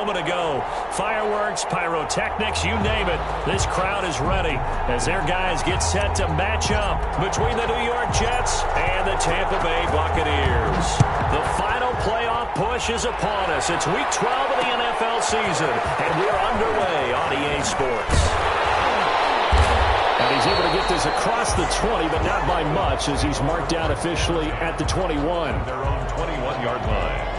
moment ago. Fireworks, pyrotechnics, you name it. This crowd is ready as their guys get set to match up between the New York Jets and the Tampa Bay Buccaneers. The final playoff push is upon us. It's Week 12 of the NFL season, and we're underway on EA Sports. And he's able to get this across the 20, but not by much, as he's marked down officially at the 21. Their own 21-yard line.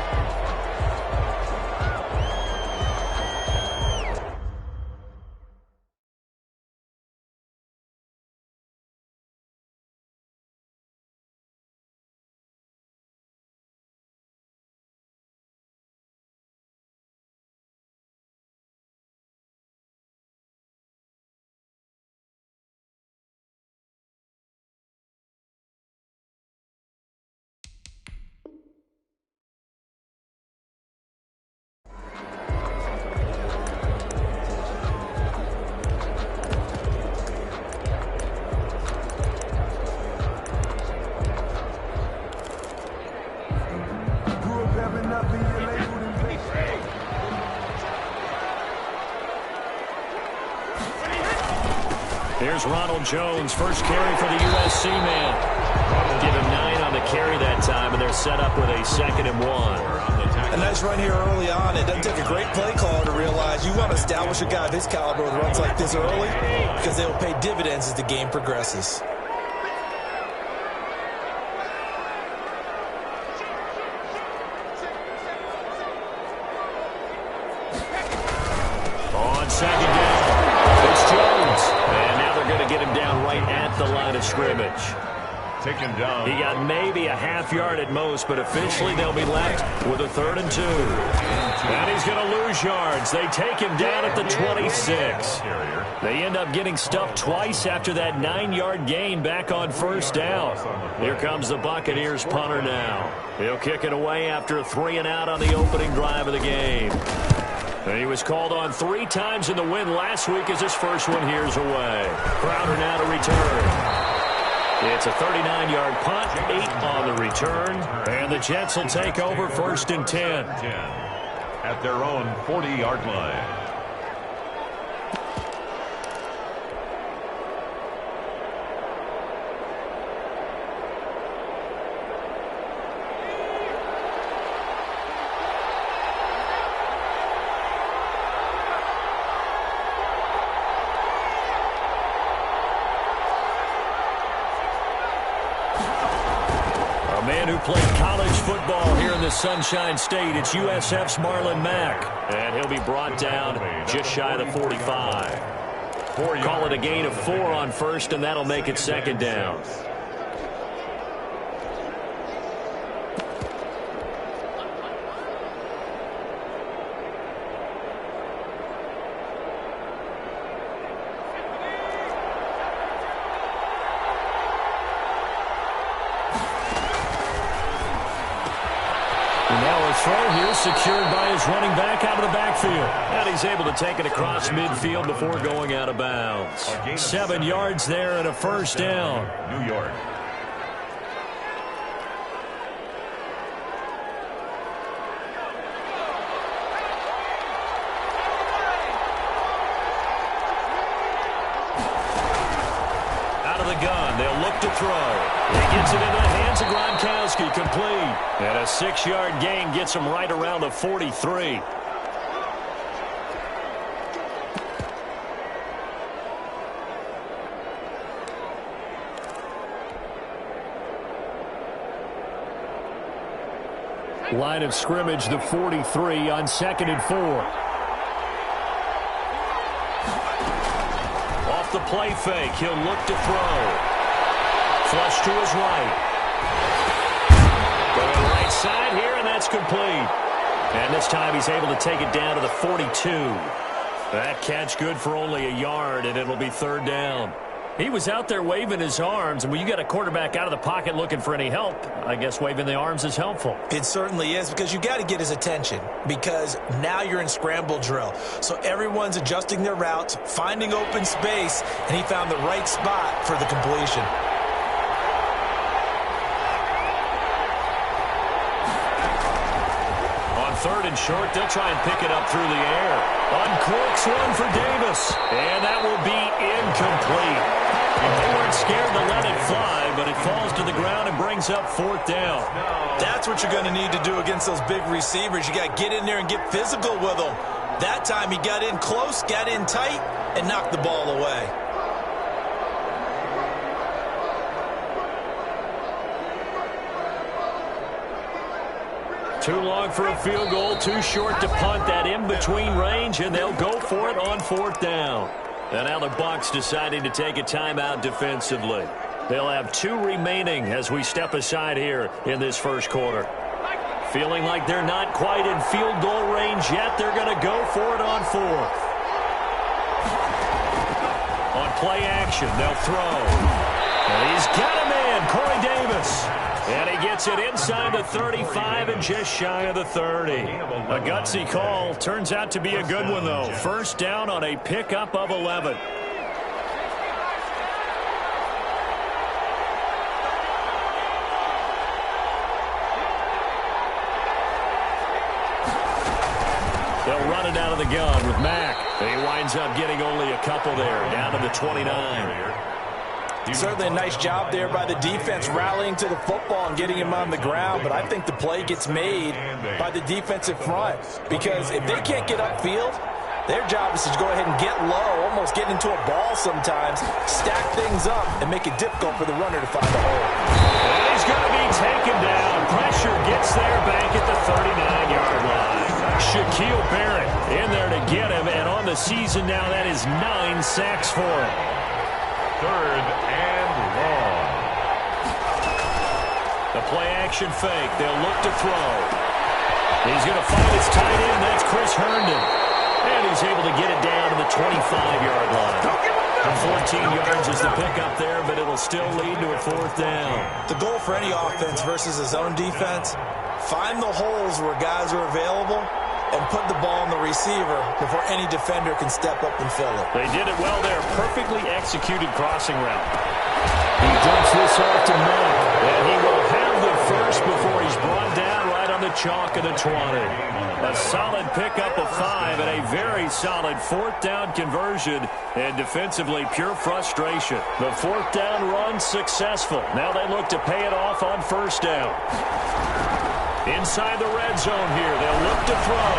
Here's Ronald Jones, first carry for the USC man. Give him 9 on the carry that time, and they're set up with a 2nd and 1. A nice run here early on. It doesn't take a great play caller to realize you want to establish a guy of his caliber with runs like this early because they will pay dividends as the game progresses. On 2nd down, it's Jones. And now they're going to get him down right at the line of scrimmage. Taken down. He got maybe a half yard at most, but officially they'll be left with a 3rd and 2. And he's going to lose yards. They take him down at the 26. They end up getting stuffed twice after that 9-yard gain back on 1st down. Here comes the Buccaneers punter now. He'll kick it away after a 3-and-out on the opening drive of the game. And he was called on 3 times in the win last week as his first one here's away. Crowder now to return. It's a 39-yard punt, 8 on the return, and the Jets will take over 1st and 10. At their own 40-yard line. Who played college football here in the Sunshine State. It's USF's Marlon Mack. And he'll be brought down just shy of the 45. Call it a gain of 4 on 1st, and that'll make it 2nd down. Throw here secured by his running back out of the backfield. And he's able to take it across midfield before going out of bounds. 7 yards there and a 1st down. New York. Out of the gun, they'll look to throw. He gets it into the hands of Gronkowski, complete. And a 6-yard gain gets him right around the 43. Line of scrimmage, the 43 on 2nd and 4. Off the play fake, he'll look to throw. Flush to his right. Going right side here, and that's complete. And this time he's able to take it down to the 42. That catch good for only a yard, and it'll be 3rd down. He was out there waving his arms, and when you got a quarterback out of the pocket looking for any help, I guess waving the arms is helpful. It certainly is, because you got to get his attention, because now you're in scramble drill. So everyone's adjusting their routes, finding open space, and he found the right spot for the completion. On 3rd and short. They'll try and pick it up through the air. Uncorks one for Davis. And that will be incomplete. They weren't scared to let it fly, but it falls to the ground and brings up 4th down. That's what you're going to need to do against those big receivers. You got to get in there and get physical with them. That time he got in close, got in tight, and knocked the ball away. Too long for a field goal, too short to punt that in-between range, and they'll go for it on 4th down. And now the Bucs deciding to take a timeout defensively. They'll have 2 remaining as we step aside here in this first quarter. Feeling like they're not quite in field goal range yet, they're going to go for it on 4th. On play action, they'll throw. And he's got a man, Corey Davis. And he gets it inside the 35 and just shy of the 30. A gutsy call. Turns out to be a good one, though. First down on a pickup of 11. They'll run it out of the gun with Mack. And he winds up getting only a couple there, down to the 29. Certainly a nice job there by the defense rallying to the football and getting him on the ground, but I think the play gets made by the defensive front because if they can't get upfield, their job is to go ahead and get low, almost get into a ball sometimes, stack things up, and make it difficult for the runner to find a hole. And he's going to be taken down. Pressure gets there back at the 39-yard line. Shaquille Barrett in there to get him, and on the season now, that is 9 sacks for him. 3rd and long. The play-action fake. They'll look to throw. He's going to find his tight end. That's Chris Herndon. And he's able to get it down to the 25-yard line. And 14 yards is the pickup there, but it'll still lead to a 4th down. The goal for any offense versus his own defense, find the holes where guys are available and put the ball on the receiver before any defender can step up and fill it. They did it well there. Perfectly executed crossing route. He dumps this off to Mack. And he will have the first before he's brought down right on the chalk of the 20. A solid pickup of 5 and a very solid 4th down conversion. And defensively, pure frustration. The 4th down run successful. Now they look to pay it off on 1st down. Inside the red zone here. They'll look to throw.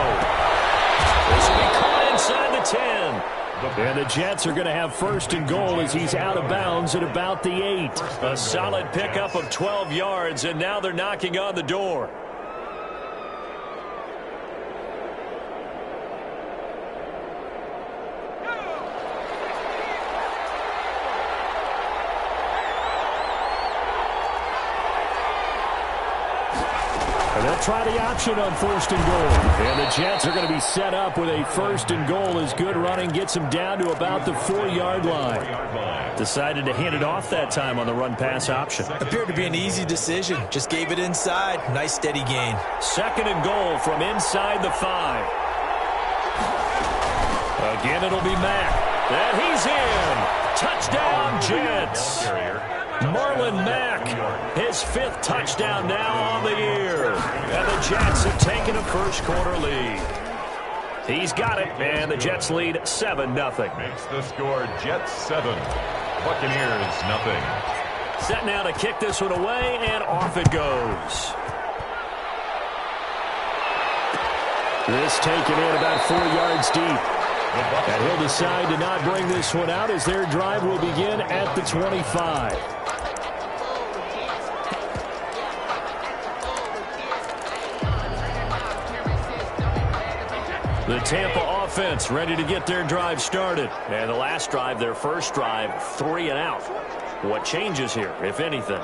This will be caught inside the 10. And the Jets are going to have 1st and goal as he's out of bounds at about the 8. A solid pickup of 12 yards, and now they're knocking on the door. And they'll try the option on 1st and goal. And the Jets are going to be set up with a 1st and goal as good running gets them down to about the 4-yard line. Decided to hand it off that time on the run-pass option. Appeared to be an easy decision. Just gave it inside. Nice steady gain. 2nd and goal from inside the 5. Again, it'll be Mack. And he's in. Touchdown, Jets. Marlon Mack, his 5th touchdown now on the year. And the Jets have taken a first quarter lead. He's got it, and the Jets lead 7-0. Makes the score Jets 7, Buccaneers 0. Set now to kick this one away, and off it goes. This taken in about 4 yards deep. And he'll decide to not bring this one out as their drive will begin at the 25. The Tampa offense ready to get their drive started. And the last drive, their first drive, 3 and out. What changes here, if anything?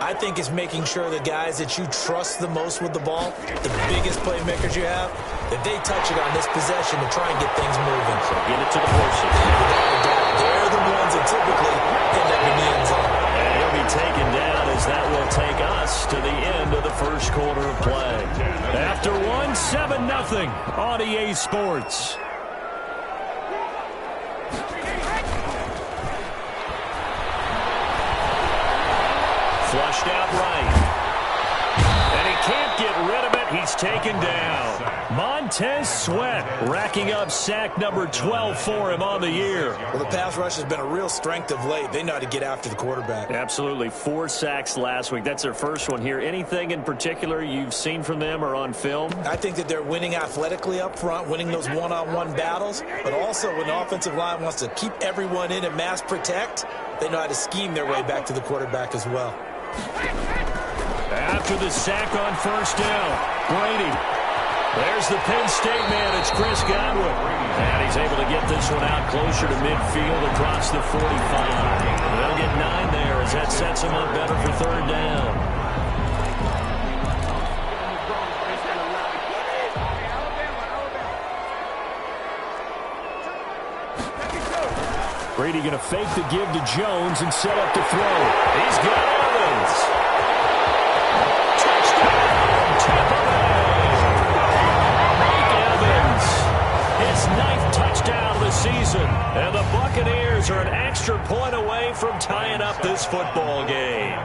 I think it's making sure the guys that you trust the most with the ball, the biggest playmakers you have, that they touch it on this possession to try and get things moving. So get it to the horses. Without a doubt, they're the ones that typically end up in the end zone. And he'll be taken down as that will take us to the end of the first quarter of play. After 7-0 on EA Sports. Flushed out right. And he can't get rid of it. He's taken down. Montez Sweat racking up sack number 12 for him on the year. Well, the pass rush has been a real strength of late. They know how to get after the quarterback. Absolutely. 4 sacks last week. That's their first one here. Anything in particular you've seen from them or on film? I think that they're winning athletically up front, winning those one-on-one battles, but also when the offensive line wants to keep everyone in and mass protect, they know how to scheme their way back to the quarterback as well. After the sack on first down, Brady. There's the Penn State man. It's Chris Godwin. And he's able to get this one out closer to midfield across the 45. They'll get 9 there as that sets him up better for third down. Brady going to fake the give to Jones and set up to throw. He's got Evans. Touchdown, Tampa Bay. Mike Evans, his 9th touchdown of the season. And the Buccaneers are an extra point away from tying up this football game.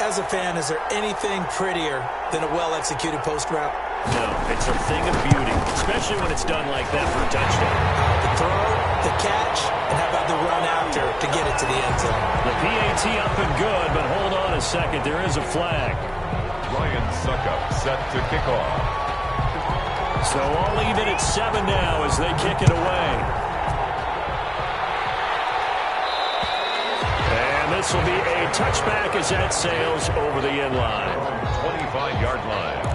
As a fan, is there anything prettier than a well-executed post route? No, it's a thing of beauty, especially when it's done like that for a touchdown. The throw, the catch, and how about the run after to get it to the end zone? The PAT up and good, but hold on a second. There is a flag. Ryan Suckup set to kick off. So all even at 7 now as they kick it away. And this will be a touchback as that sails over the end line. 25-yard line.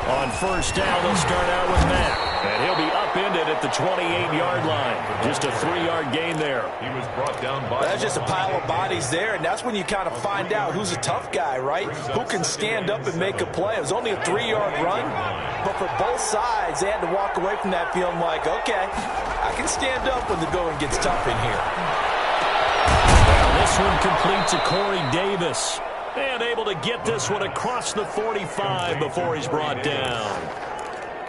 On first down, they'll start out with Matt. And he'll be upended at the 28-yard line. Just a 3-yard gain there. He was brought down by... That's just a pile of bodies there, and that's when you kind of find out who's a tough guy, right? Who can stand up and make a play. It was only a 3-yard run, but for both sides, they had to walk away from that feeling like, okay, I can stand up when the going gets tough in here. Now this one complete to Corey Davis. And able to get this one across the 45 before he's brought down.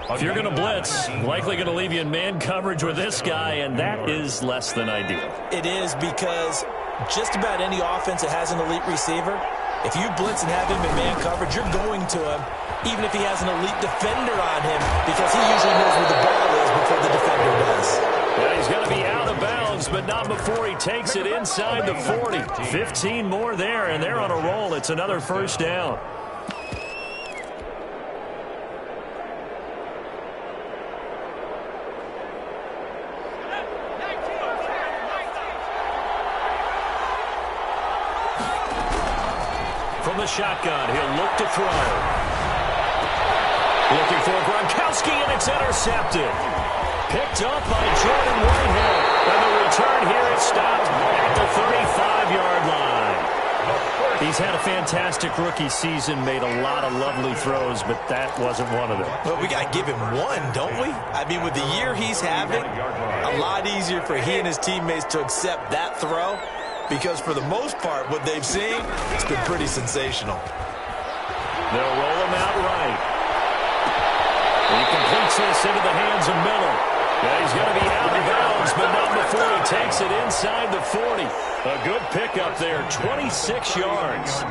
If you're going to blitz, likely going to leave you in man coverage with this guy, and that is less than ideal. It is, because just about any offense that has an elite receiver, if you blitz and have him in man coverage, you're going to him, even if he has an elite defender on him, because he usually knows where the ball is before the defender does. Yeah, he's going to be out of bounds, but not before he takes it inside the 40. 15 more there, and they're on a roll. It's another first down. From the shotgun, he'll look to throw. Looking for Gronkowski, and it's intercepted. Picked up by Jordan Whitehead. And the return here is stopped at the 35-yard line. He's had a fantastic rookie season, made a lot of lovely throws, but that wasn't one of them. Well, we got to give him one, don't we? I mean, with the year he's having, a lot easier for he and his teammates to accept that throw, because for the most part, what they've seen, it's been pretty sensational. They'll roll him out right. He completes this into the hands of Miller. Yeah, he's going to be out of bounds, but not before he takes it inside the 40. A good pickup there, 26 yards.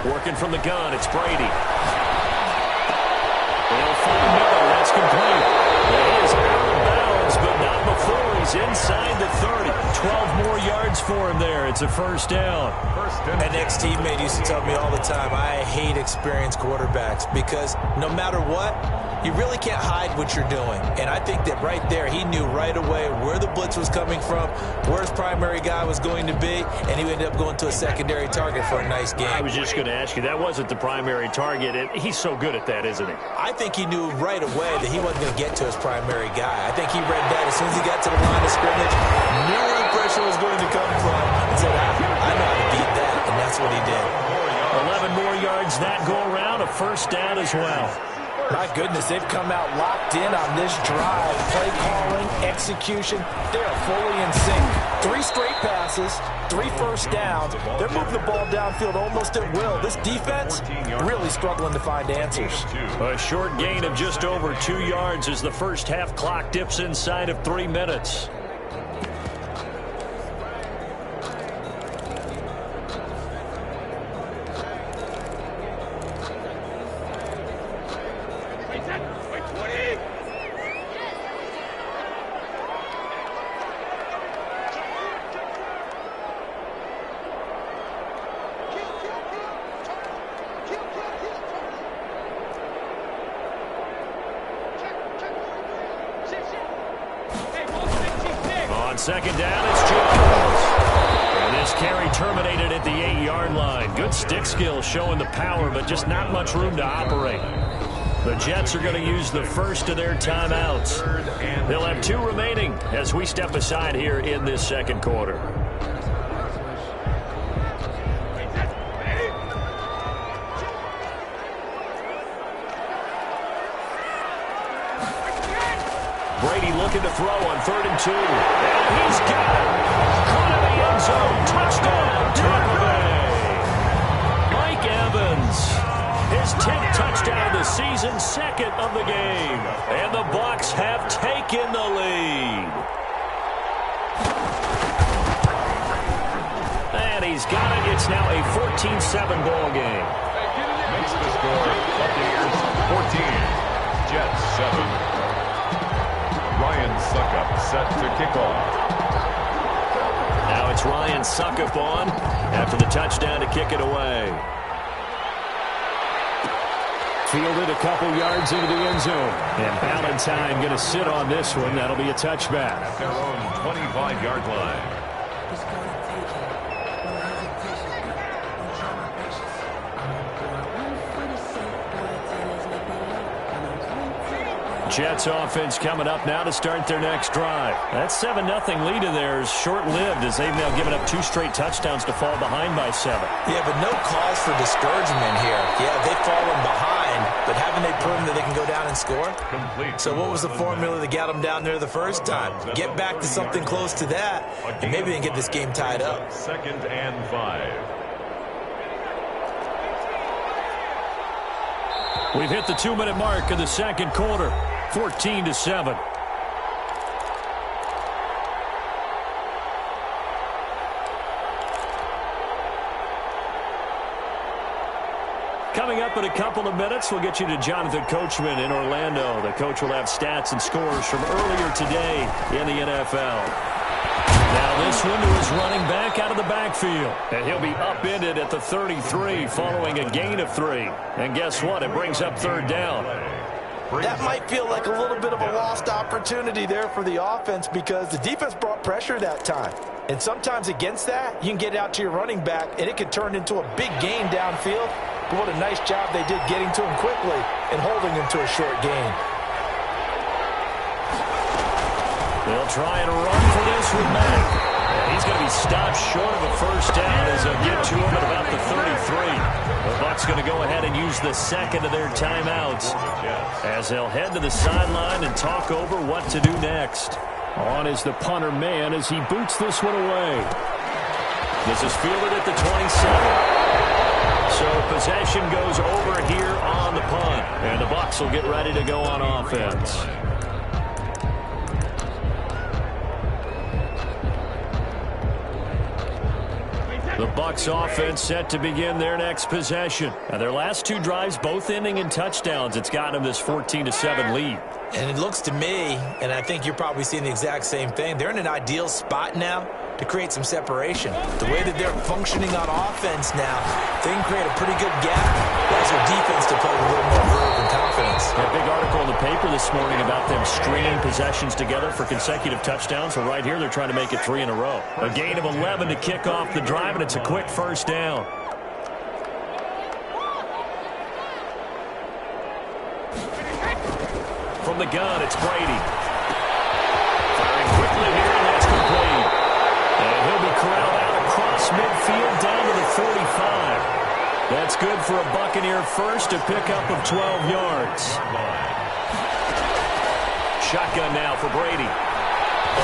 Working from the gun, it's Brady. They'll find Miller, that's complete. He is out of bounds, but not before he's inside the 30. 12 more yards for him there. It's a first down. An ex-teammate used to tell me all the time, I hate experienced quarterbacks because no matter what, you really can't hide what you're doing. And I think that right there, he knew right away where the blitz was coming from, where his primary guy was going to be, and he ended up going to a secondary target for a nice game. I was just going to ask you, that wasn't the primary target, and he's so good at that, isn't he? I think he knew right away that he wasn't going to get to his primary guy. I think he read that as soon as he got to the line of scrimmage, knew where the pressure was going to come from, and said, I know how to beat that, and that's what he did. 11 more yards that go around, a first down as well. My goodness, they've come out locked in on this drive. Play calling, execution, they are fully in sync. 3 straight passes, 3 first downs. They're moving the ball downfield almost at will. This defense really struggling to find answers. A short gain of just over 2 yards as the first half clock dips inside of 3 minutes. Second down, it's Jones. And this carry terminated at the 8-yard line. Good stick skill showing the power, but just not much room to operate. The Jets are going to use the first of their timeouts. They'll have 2 remaining as we step aside here in this second quarter. Brady looking to throw on 3rd and 2. And he's got it. Caught in the end zone. Touchdown, Tampa Bay. Mike Evans. His 10th touchdown of the season, 2nd of the game. And the Bucs have taken the lead. And he's got it. It's now a 14-7 ball game. Makes the score Buccaneers 14, Jets 7. Ryan Succop set to kick off. Now it's Ryan Succop on after the touchdown to kick it away. Fielded a couple yards into the end zone. And Valentine going to sit on this one. That'll be a touchback. At their own 25-yard line. Jets offense coming up now to start their next drive. That 7-0 lead of theirs short-lived as they've now given up 2 straight touchdowns to fall behind by 7. Yeah, but no cause for discouragement here. Yeah, they've fallen behind, but haven't they proven that they can go down and score? Complete. So what was the formula that got them down there the first time? Get back to something close to that, and maybe they can get this game tied up. 2nd and 5. We've hit the 2-minute mark of the second quarter. 14-7. Coming up in a couple of minutes, we'll get you to Jonathan Coachman in Orlando. The coach will have stats and scores from earlier today in the NFL. Now this one to his running back out of the backfield. And he'll be upended at the 33 following a gain of 3. And guess what? It brings up 3rd down. That might feel like a little bit of a lost opportunity there for the offense because the defense brought pressure that time. And sometimes against that, you can get out to your running back, and it could turn into a big gain downfield. But what a nice job they did getting to him quickly and holding him to a short gain. They'll try and run for this with Mack. He's going to be stopped short of a first down as they'll get to him at about the 33. The Bucs going to go ahead and use the 2nd of their timeouts as they'll head to the sideline and talk over what to do next. On is the punter man as he boots this one away. This is fielded at the 27. So possession goes over here on the punt. And the Bucs will get ready to go on offense. The Bucs offense set to begin their next possession. Now their last 2 drives both ending in touchdowns. It's gotten them this 14-7 lead. And it looks to me, and I think you're probably seeing the exact same thing, they're in an ideal spot now to create some separation. The way that they're functioning on offense now, they can create a pretty good gap. Allows their defense to play with a little more verve and confidence. A big article in the paper this morning about them stringing possessions together for consecutive touchdowns. So right here, they're trying to make it 3 in a row. A gain of 11 to kick off the drive, and it's a quick first down. From the gun, it's Brady. Firing quickly here, and that's complete. And he'll be corralled out across midfield down to the 45. That's good for a Buccaneer first, a pickup of 12 yards. Shotgun now for Brady.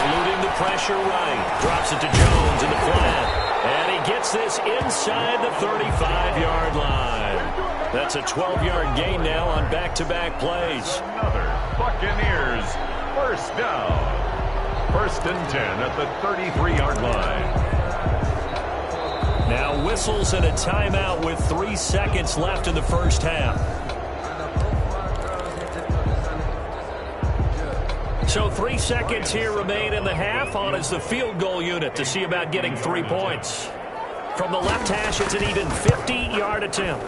Eluding the pressure right. Drops it to Jones in the flat. And he gets this inside the 35-yard line. That's a 12-yard gain now on back-to-back plays. Another Buccaneers first down. 1st and 10 at the 33-yard line. Now whistles and a timeout with 3 seconds left in the first half. So 3 seconds here remain in the half. On is the field goal unit to see about getting 3 points. From the left hash, it's an even 50-yard attempt.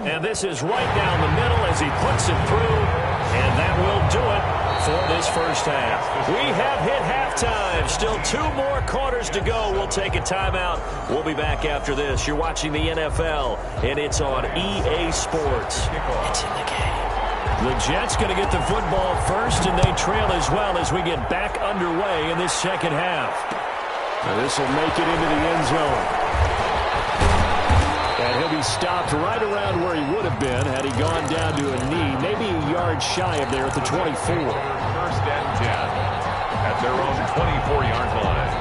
And this is right down the middle as he puts it through. And that will do it for this first half. We have hit halftime. Still 2 more quarters to go. We'll take a timeout. We'll be back after this. You're watching the NFL, and it's on EA Sports. It's in the game. The Jets going to get the football first, and they trail as well as we get back underway in this second half. Now this will make it into the end zone. And he'll be stopped right around where he would have been had he gone down to a knee, maybe a yard shy of there at the 24. 1st and 10 at their own 24-yard line.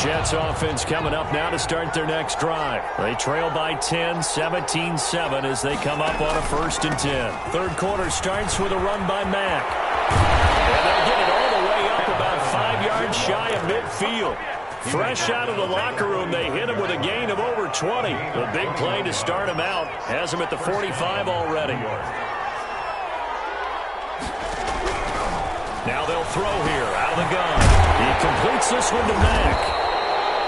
Jets offense coming up now to start their next drive. They trail by 10, 17-7 as they come up on a 1st and 10. Third quarter starts with a run by Mack. And they'll get it all the way up about 5 yards shy of midfield. Fresh out of the locker room, they hit him with a gain of over 20. The big play to start him out has him at the 45 already. Now they'll throw here out of the gun. He completes this one to Mack.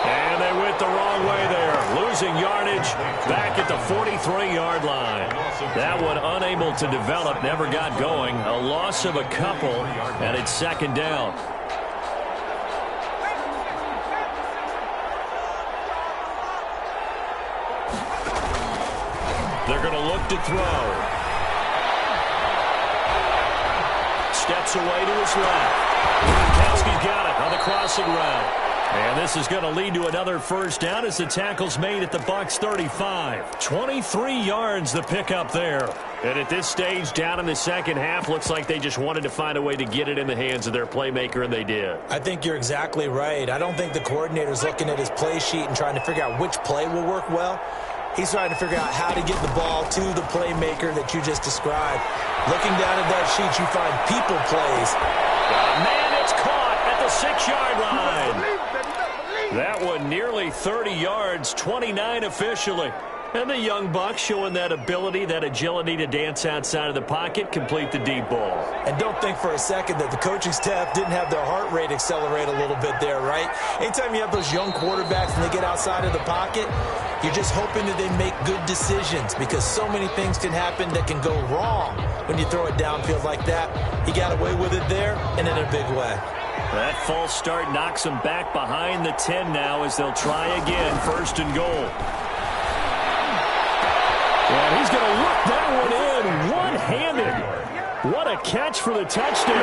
And they went the wrong way there. Losing yardage back at the 43-yard line. That one unable to develop, never got going. A loss of a couple, and it's 2nd down. They're going to look to throw. Steps away to his left. Gronkowski's got it on the crossing route. And this is going to lead to another first down as the tackle's made at the Bucs 35. 23 yards the pickup there. And at this stage, down in the second half, looks like they just wanted to find a way to get it in the hands of their playmaker, and they did. I think you're exactly right. I don't think the coordinator's looking at his play sheet and trying to figure out which play will work well. He's trying to figure out how to get the ball to the playmaker that you just described. Looking down at that sheet, you find people plays. Man, it's caught at the 6-yard line. That one nearly 30 yards, 29 officially. And the young Bucs showing that ability, that agility to dance outside of the pocket, complete the deep ball. And don't think for a second that the coaching staff didn't have their heart rate accelerate a little bit there, right? Anytime you have those young quarterbacks and they get outside of the pocket, you're just hoping that they make good decisions because so many things can happen that can go wrong when you throw it downfield like that. He got away with it there and in a big way. That false start knocks them back behind the 10 now as they'll try again, 1st and goal. And he's going to look that one in one-handed. What a catch for the touchdown.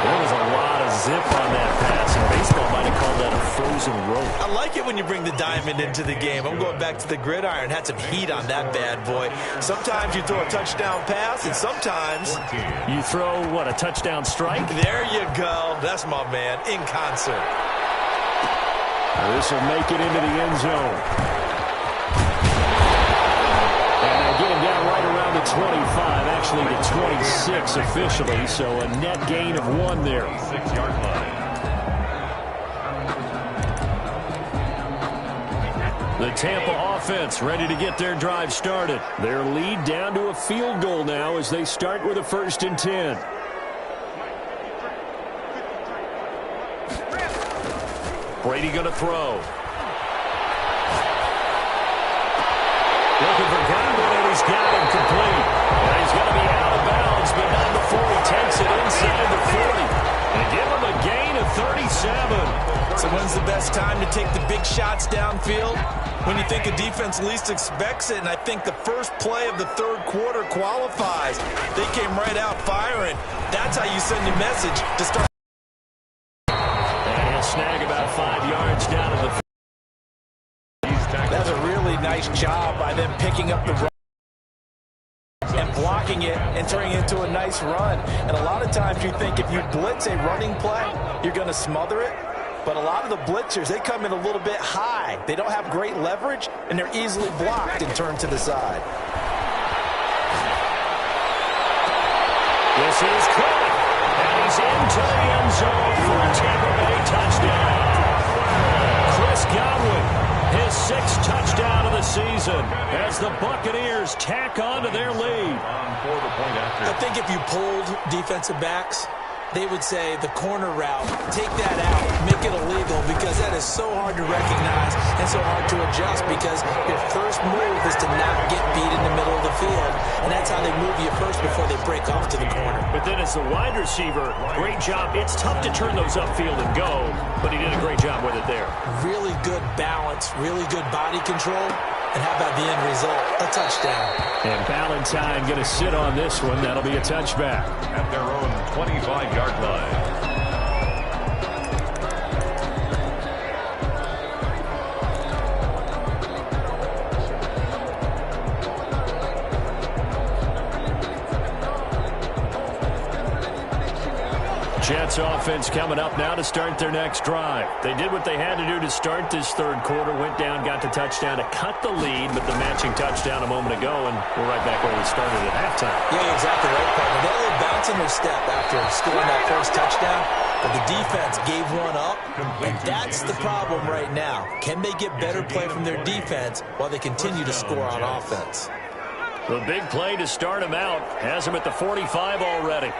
There was a lot of zip on that pass, and baseball might have called that a frozen rope. I like it when you bring the diamond into the game. I'm going back to the gridiron. Had some heat on that bad boy. Sometimes you throw a touchdown pass, and sometimes you throw, what, a touchdown strike? There you go. That's my man, in concert. This will make it into the end zone. And they get him down right around the 25, actually the 26 officially, so a net gain of 1 there. 6-yard line. The Tampa offense ready to get their drive started. Their lead down to a field goal now as they start with a 1st and 10. Brady going to throw. Looking for Godwin, and he's got him complete. And he's going to be out of bounds, but not before he takes it inside the 40. And give him a gain of 37. So when's the best time to take the big shots downfield? When you think a defense least expects it, and I think the first play of the 3rd quarter qualifies. They came right out firing. That's how you send a message to start. And he'll snag about 5 yards down to the. That's a really nice job by them picking up the run and blocking it and turning it into a nice run. And a lot of times you think if you blitz a running play, you're going to smother it. But a lot of the blitzers, they come in a little bit high. They don't have great leverage, and they're easily blocked and turned to the side. This is caught, and he's into the end zone for a Tampa Bay touchdown. Chris Godwin, his 6th touchdown of the season, as the Buccaneers tack on to their lead. I think if you pulled defensive backs, they would say the corner route, take that out, make it illegal, because that is so hard to recognize and so hard to adjust, because your first move is to not get beat in the middle of the field, and that's how they move you first before they break off to the corner. But then as the wide receiver, great job. It's tough to turn those upfield and go, but he did a great job with it there. Really good balance, really good body control. And how about the end result? A touchdown. And Valentine going to sit on this one. That'll be a touchback. At their own 25-yard line. Jets offense coming up now to start their next drive. They did what they had to do to start this 3rd quarter. Went down, got the touchdown to cut the lead, but the matching touchdown a moment ago, and we're right back where we started at halftime. Yeah, exactly right, partner. They had a little bounce in their step after scoring that first touchdown, but the defense gave one up, and that's the problem right now. Can they get better play from their defense while they continue to score on offense? The big play to start him out has him at the 45 already.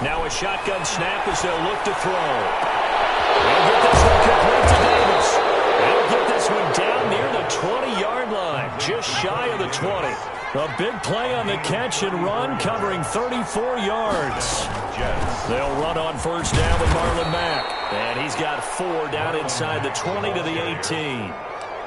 Now a shotgun snap as they'll look to throw. They'll get this one complete to Davis. They'll get this one down near the 20-yard line, just shy of the 20. A big play on the catch and run, covering 34 yards. They'll run on 1st down with Marlon Mack. And he's got 4 down inside the 20 to the 18.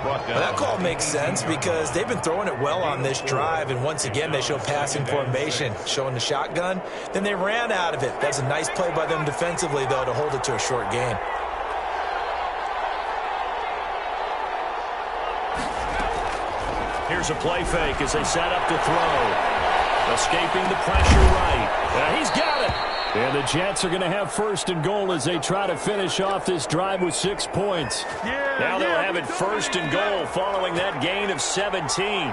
Well, that call makes sense because they've been throwing it well on this drive, and once again they show passing formation, showing the shotgun. Then they ran out of it. That's a nice play by them defensively, though, to hold it to a short gain. Here's a play fake as they set up to throw. Escaping the pressure right. He's got it. And the Jets are going to have 1st and goal as they try to finish off this drive with 6 points. Now they'll have it 1st and goal following that gain of 17.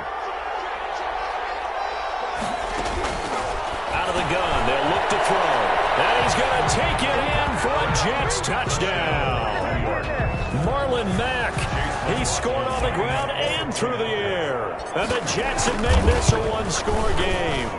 Out of the gun, they'll look to throw. And he's going to take it in for a Jets touchdown. Marlon Mack, he scored on the ground and through the air. And the Jets have made this a 1-score game.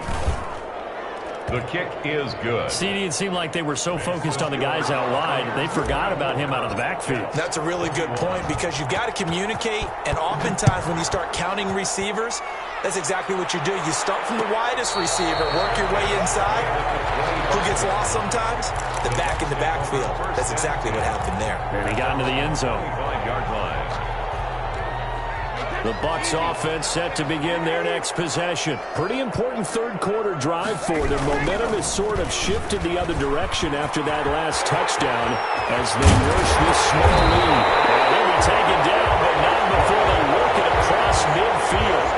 The kick is good. CD, it seemed like they were so focused on the guys out wide, they forgot about him out of the backfield. That's a really good point because you've got to communicate, and oftentimes when you start counting receivers, that's exactly what you do. You start from the widest receiver, work your way inside. Who gets lost sometimes? The back in the backfield. That's exactly what happened there. And he got into the end zone. 25-yard line. The Bucs offense set to begin their next possession. Pretty important 3rd quarter drive for them. Momentum has sort of shifted the other direction after that last touchdown as they nurse this small lead. And they'll be taken down, but not before they work it across midfield.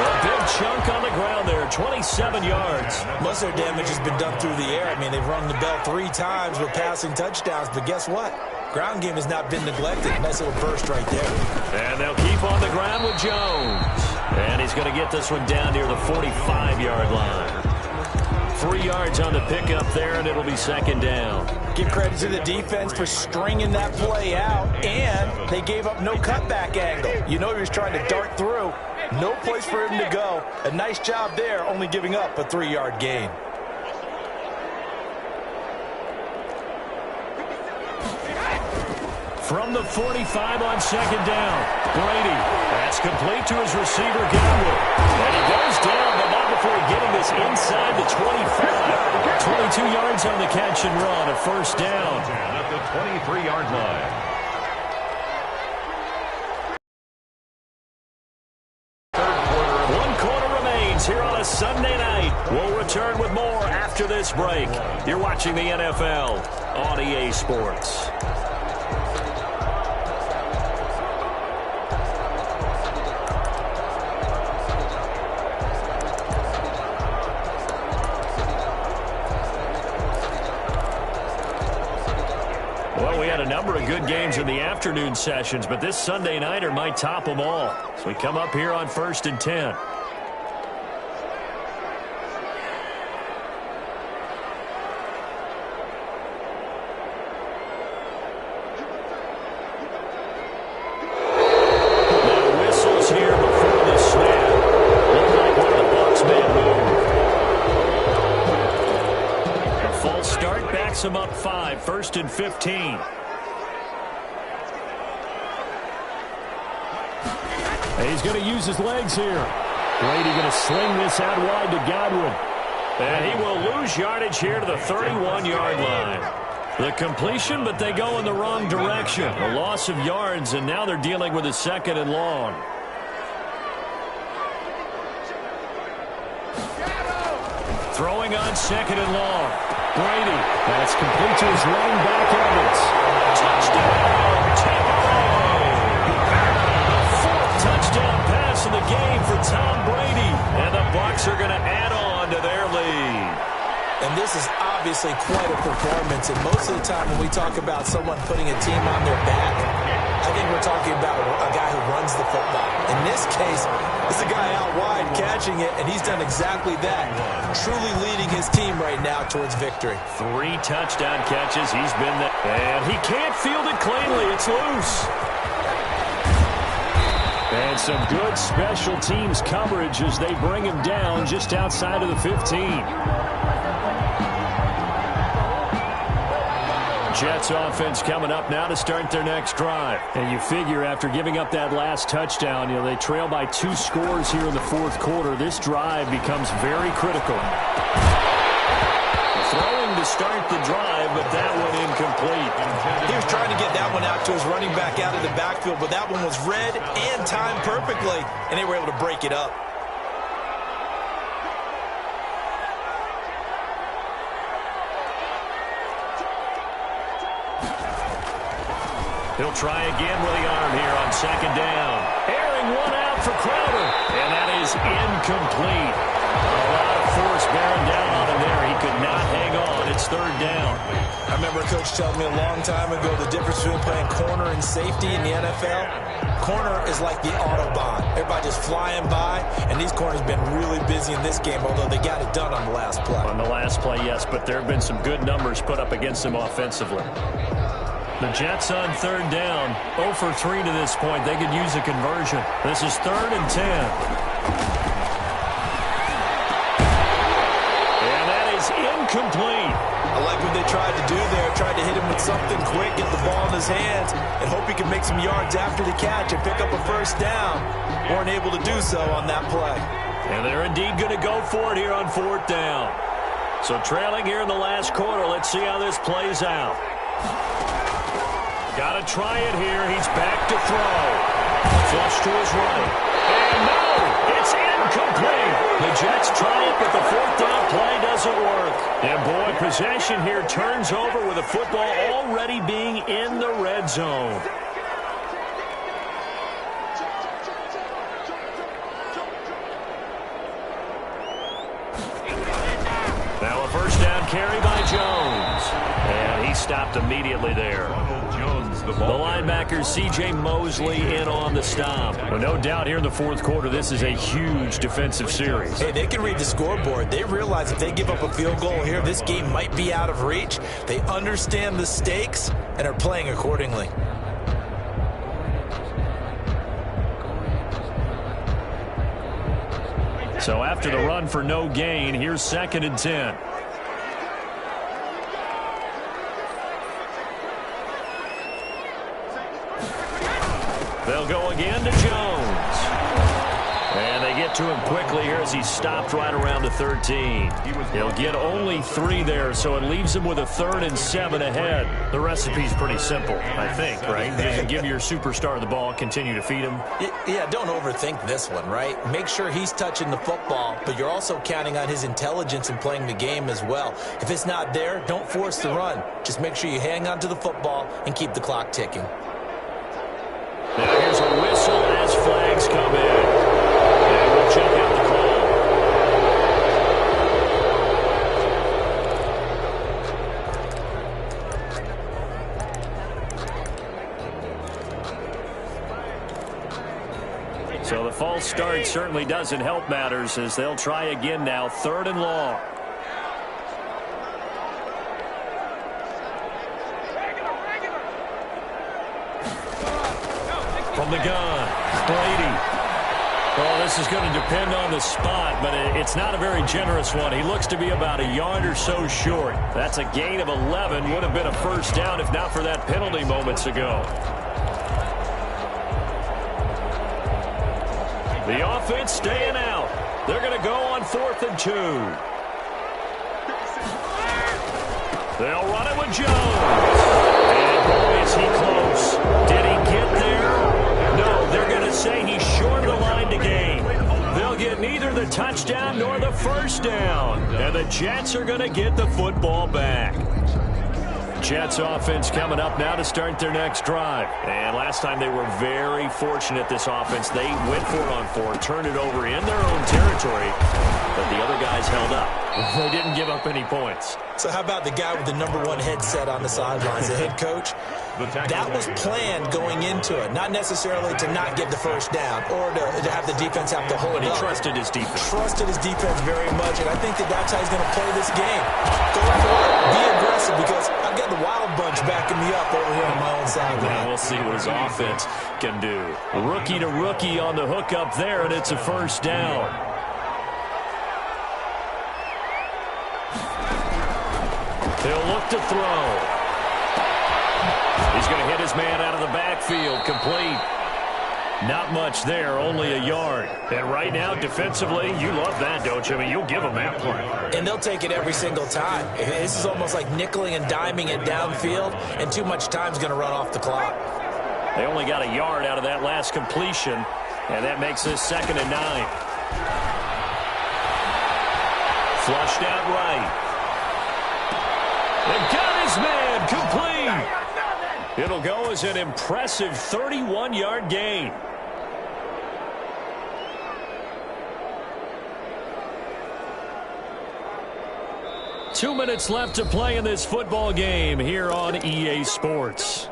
A big chunk on the ground there, 27 yards. Most of their damage has been done through the air. I mean, they've rung the bell 3 times with passing touchdowns, but guess what? Ground game has not been neglected. Nice little burst right there. And they'll keep on the ground with Jones. And he's going to get this one down near the 45-yard line. 3 yards on the pickup there, and it'll be second down. Give credit to the defense for stringing that play out, and they gave up no cutback angle. You know he was trying to dart through. No place for him to go. A nice job there, only giving up a 3-yard gain. From the 45 on second down, Brady. That's complete to his receiver, Godwin. And he goes down, but not before getting this inside the 25. 22 yards on the catch and run, a first down. At the 23-yard line. One quarter remains here on a Sunday night. We'll return with more after this break. You're watching the NFL on EA Sports. Well, we had a number of good games in the afternoon sessions, but this Sunday nighter might top them all. So we come up here on 1st and 10. Now whistles here before the snap. Look like one of the Bucs may move. A false start backs them up 5, 1st and 15. And he's going to use his legs here. Brady going to sling this out wide to Godwin. And he will lose yardage here to the 31-yard line. The completion, but they go in the wrong direction. A loss of yards, and now they're dealing with a 2nd and long. Throwing on 2nd and long. Brady. That's complete to his running back, Evans. Touchdown, Tampa Bay. The 4th touchdown pass of the game for Tom Brady. And the Bucs are going to add on to their lead. And this is obviously quite a performance. And most of the time when we talk about someone putting a team on their back, I think we're talking about a guy who runs the football. In this case, it's a guy out wide catching it, and he's done exactly that. Truly leading his team right now towards victory. 3 touchdown catches. He's been there. And he can't field it cleanly. It's loose. And some good special teams coverage as they bring him down just outside of the 15. Jets offense coming up now to start their next drive. And you figure after giving up that last touchdown, they trail by 2 scores here in the 4th quarter. This drive becomes very critical. Throwing to start the drive, but that one incomplete. He was trying to get that one out to his running back out of the backfield, but that one was read and timed perfectly, and they were able to break it up. He'll try again with the arm here on 2nd down. Airing one out for Crowder, and that is incomplete. A lot of force bearing down on him there. He could not hang on. It's 3rd down. I remember a coach telling me a long time ago the difference between playing corner and safety in the NFL. Corner is like the Autobahn. Everybody just flying by, and these corners have been really busy in this game, although they got it done on the last play. On the last play, yes, but there have been some good numbers put up against them offensively. The Jets on 3rd down, 0 for 3 to this point. They could use a conversion. This is 3rd and 10. And that is incomplete. I like what they tried to do there, tried to hit him with something quick, get the ball in his hands, and hope he can make some yards after the catch and pick up a 1st down. Weren't able to do so on that play. And they're indeed going to go for it here on 4th down. So trailing here in the last quarter, let's see how this plays out. Got to try it here. He's back to throw. Flush to his right. And no, it's incomplete. The Jets try it, but the 4th down play doesn't work. And boy, possession here turns over with the football already being in the red zone. Now a 1st down carry by Jones. And he stopped immediately there. Ronald Jones the The ball. linebacker C.J. Mosley in on the stop. Well, no doubt here in the fourth quarter, this is a huge defensive series. Hey, they can read the scoreboard. They realize if they give up a field goal here, this game might be out of reach. They understand the stakes and are playing accordingly. So after the run for no gain, here's 2nd and 10. They'll go again to Jones. And they get to him quickly here as he's stopped right around the 13. He'll get only 3 there, so it leaves him with a 3rd and 7 ahead. The recipe's pretty simple, I think, right? Just give your superstar the ball, continue to feed him. Yeah, don't overthink this one, right? Make sure he's touching the football, but you're also counting on his intelligence in playing the game as well. If it's not there, don't force the run. Just make sure you hang on to the football and keep the clock ticking. Now here's a whistle as flags come in. And we'll check out the call. So the false start certainly doesn't help matters as they'll try again now, 3rd and long. From the gun, Brady. Well, this is going to depend on the spot, but it's not a very generous one. He looks to be about a yard or so short. That's a gain of 11. Would have been a first down if not for that penalty moments ago. The offense staying out. They're going to go on 4th and 2. They'll run it with Jones. And boy, is he close. Did he get there? No, they're going to say he's short of the line to gain. They'll get neither the touchdown nor the first down. And the Jets are going to get the football back. Jets offense coming up now to start their next drive. And last time they were very fortunate, this offense. They went for it on 4, turned it over in their own territory, but the other guys held up. They didn't give up any points. So how about the guy with the #1 headset on the sidelines, the head coach? That was planned going into it, not necessarily to not get the first down or to have the defense have to hold But he up. trusted his defense. Trusted his defense very much, and I think that's how he's going to play this game. Go for it, be aggressive, because I've got the wild bunch backing me up over here on my own sideline. Now we'll see what his offense can do. Rookie to rookie on the hook up there, and it's a first down. He'll look to throw. He's going to hit his man out of the backfield, complete. Not much there, only a yard. And right now, defensively, you love that, don't you? I mean, you'll give them that play. And they'll take it every single time. This is almost like nickeling and diming it downfield, and too much time's going to run off the clock. They only got a yard out of that last completion, and that makes this 2nd and 9. Flushed out right. They got his man, complete. It'll go as an impressive 31-yard gain. Two minutes left to play in this football game here on EA Sports.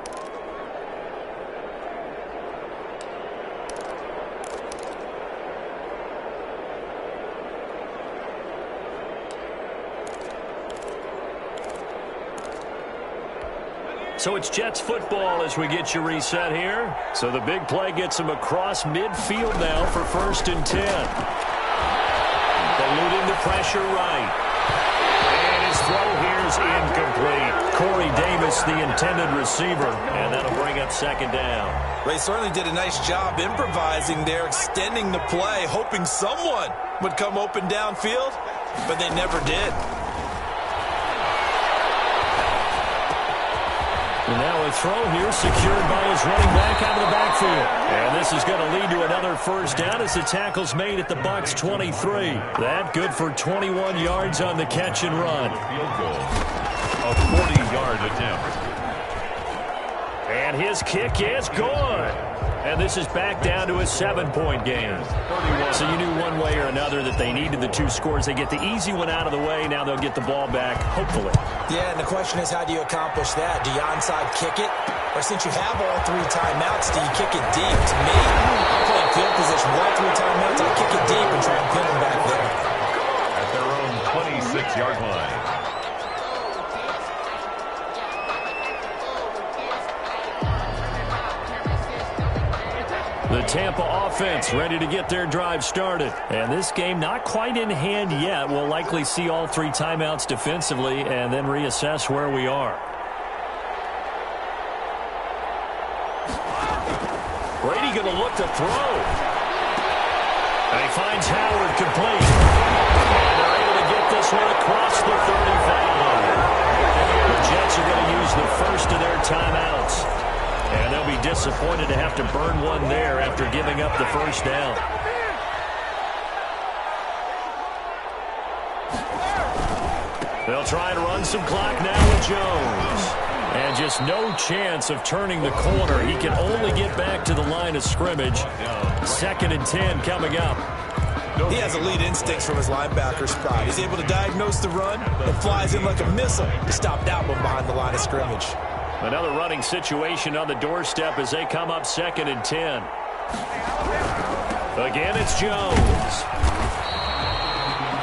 So it's Jets football as we get you reset here. So the big play gets him across midfield now for 1st and 10. Eluding the pressure right. And his throw here is incomplete. Corey Davis, the intended receiver, and that'll bring up 2nd down. They certainly did a nice job improvising there, extending the play, hoping someone would come open downfield, but they never did. And now a throw here secured by his running back out of the backfield. And this is going to lead to another first down as the tackle's made at the Bucs 23. That good for 21 yards on the catch and run. Field goal. A 40-yard attempt. And his kick is good. And this is back down to a 7-point game. So you knew one way or another that they needed the 2 scores. They get the easy one out of the way. Now they'll get the ball back, hopefully. Yeah, and the question is, how do you accomplish that? Do you onside kick it? Or since you have all 3 timeouts, do you kick it deep? To me, I'm playing field position with all 3 timeouts. I kick it deep and try and pin them back there. At their own 26-yard line. The Tampa offense ready to get their drive started. And this game not quite in hand yet. We'll likely see all 3 timeouts defensively and then reassess where we are. Brady going to look to throw. And he finds Howard complete. And they're able to get this one across the 35. The Jets are going to use the first of their timeouts. And they'll be disappointed to have to burn one there after giving up the first down. They'll try and run some clock now with Jones. And just no chance of turning the corner. He can only get back to the line of scrimmage. 2nd and 10 coming up. He has elite instincts from his linebacker spot. He's able to diagnose the run and flies in like a missile to stop that one behind the line of scrimmage. Another running situation on the doorstep as they come up 2nd and 10. Again, it's Jones.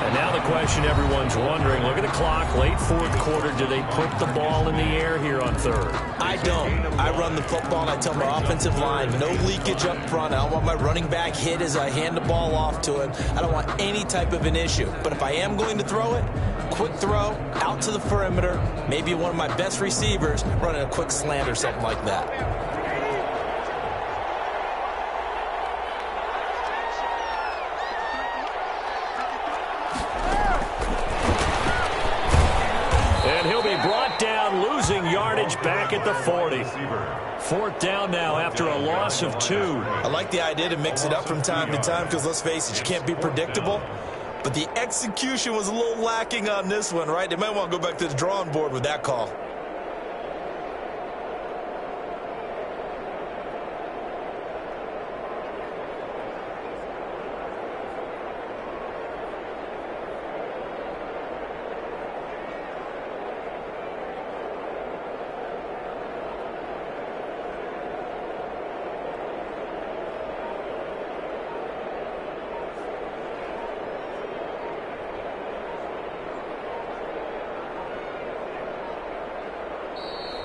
And now the question everyone's wondering, look at the clock, late 4th quarter, do they put the ball in the air here on 3rd? I don't. I run the football and I tell my offensive line, no leakage up front. I don't want my running back hit as I hand the ball off to him. I don't want any type of an issue. But if I am going to throw it, quick throw, out to the perimeter, maybe one of my best receivers running a quick slant or something like that. And he'll be brought down, losing yardage back at the 40. 4th down now after a loss of 2. I like the idea to mix it up from time to time because, let's face it, you can't be predictable. But the execution was a little lacking on this one, right? They might want to go back to the drawing board with that call.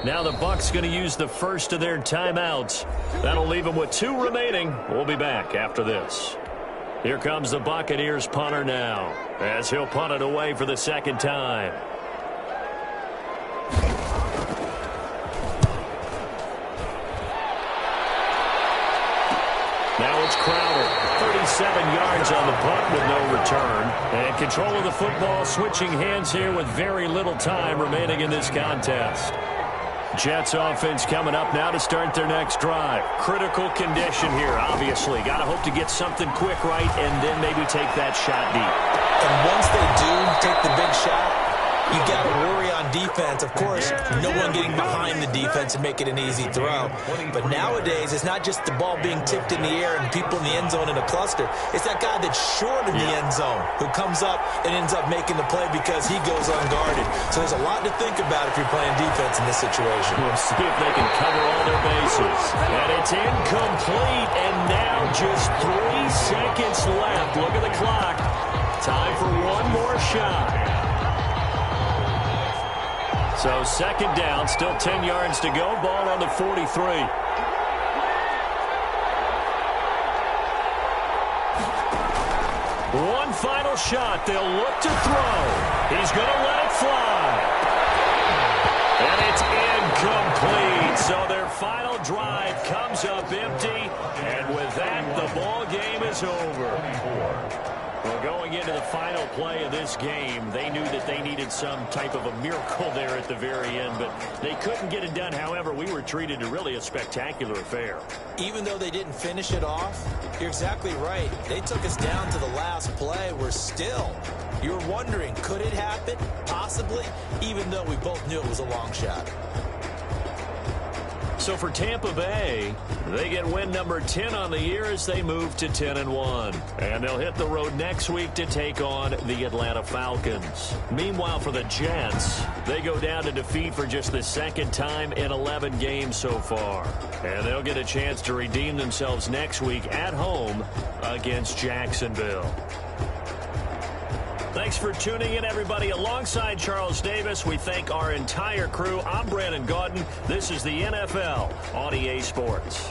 Now the Bucs going to use the first of their timeouts. That'll leave them with 2 remaining. We'll be back after this. Here comes the Buccaneers punter now, as he'll punt it away for the 2nd time. Now it's Crowder. 37 yards on the punt with no return. And control of the football switching hands here with very little time remaining in this contest. Jets offense coming up now to start their next drive. Critical condition here, obviously. Got to hope to get something quick right and then maybe take that shot deep. And once they do take the big shot, you got to worry on defense. Of course, no one getting behind the defense and make it an easy throw. But nowadays, it's not just the ball being tipped in the air and people in the end zone in a cluster. It's that guy that's short in the end zone who comes up and ends up making the play because he goes unguarded. So there's a lot to think about if you're playing defense in this situation. We'll see if they can cover all their bases. And it's incomplete, and now just 3 seconds left. Look at the clock. Time for one more shot. So 2nd down, still 10 yards to go. Ball on the 43. One final shot. They'll look to throw. He's going to let it fly. And it's incomplete. So their final drive comes up empty. And with that, the ball game is over. Well, going into the final play of this game, they knew that they needed some type of a miracle there at the very end, but they couldn't get it done. However, we were treated to really a spectacular affair. Even though they didn't finish it off, you're exactly right. They took us down to the last play. You're wondering, could it happen? Possibly, even though we both knew it was a long shot. So for Tampa Bay, they get win number 10 on the year as they move to 10-1. And they'll hit the road next week to take on the Atlanta Falcons. Meanwhile, for the Jets, they go down to defeat for just the second time in 11 games so far. And they'll get a chance to redeem themselves next week at home against Jacksonville. Thanks for tuning in, everybody. Alongside Charles Davis, we thank our entire crew. I'm Brandon Gaudin. This is the NFL on EA Sports.